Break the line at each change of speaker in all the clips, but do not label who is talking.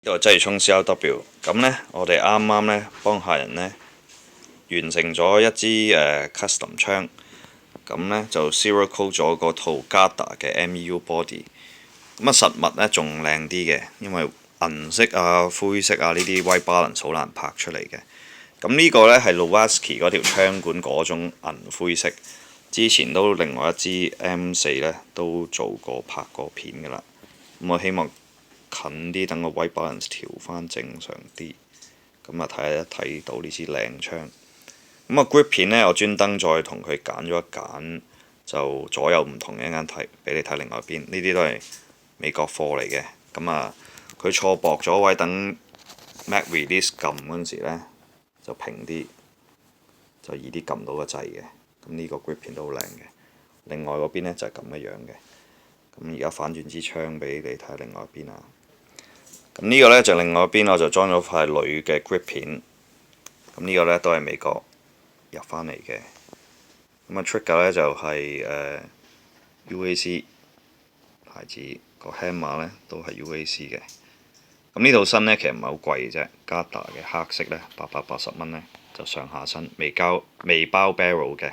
呢個係劑沖 CRW， 咁呢，我哋啱啱呢幫客人呢完成咗一支custom 槍，咁呢就 zero coat 咗個套 Garda 嘅 MEU body，咁實物呢仲靚啲嘅，因為銀色啊、灰色啊呢啲 white balance 好難拍出嚟嘅。咁呢個呢係 Lowasky 嗰條槍管嗰種銀灰色，之前都另外一支 M4 呢都做過拍過片㗎啦。咁我希望近啲，等個 white balance 調翻正常啲，咁啊睇到呢支靚槍。咁啊 grip 片呢，我專登再同佢揀咗一揀，就左右唔同嘅，一間睇俾你睇另外一邊。呢啲都係美國貨嚟嘅。咁啊，佢錯薄咗位，等 mag release 撳嗰陣時呢就平啲，就易啲撳到個掣嘅。咁呢個 grip 片都好靚嘅。另外嗰邊呢就係咁嘅樣嘅。咁而家反轉支槍俾你睇下另外一邊啊。咁呢個呢，就另外一邊，我就裝咗塊鋁嘅 grip 片。咁呢個呢，都係美國入翻嚟嘅。咁啊 trigger 呢，就係UAC 牌子，個 hammer 呢，都係 UAC 嘅。咁呢套身呢，其實唔係好貴啫，Garda 嘅黑色呢，880蚊呢，就上下身，未包 barrel 嘅。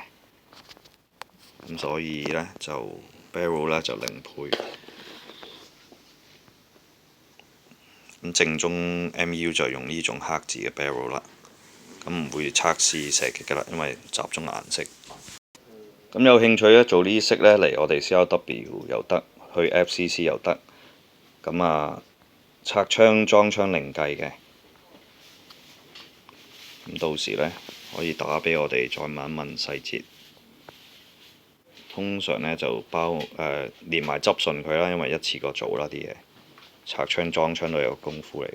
咁所以呢，就 barrel 呢，就另配。咁正宗 MEU 就用呢種黑字嘅 barrel 啦，咁唔會測試射擊㗎啦，因為集中顏色。咁有興趣咧做呢啲色呢，嚟我哋 CRW 又得，去 FCC 又得。咁啊，拆槍裝槍另計嘅。咁到時呢，可以打俾我哋再問一問細節。通常呢，就連埋執順佢啦，因為一次過做啦啲嘢。拆槍裝槍都有功夫嚟㗎。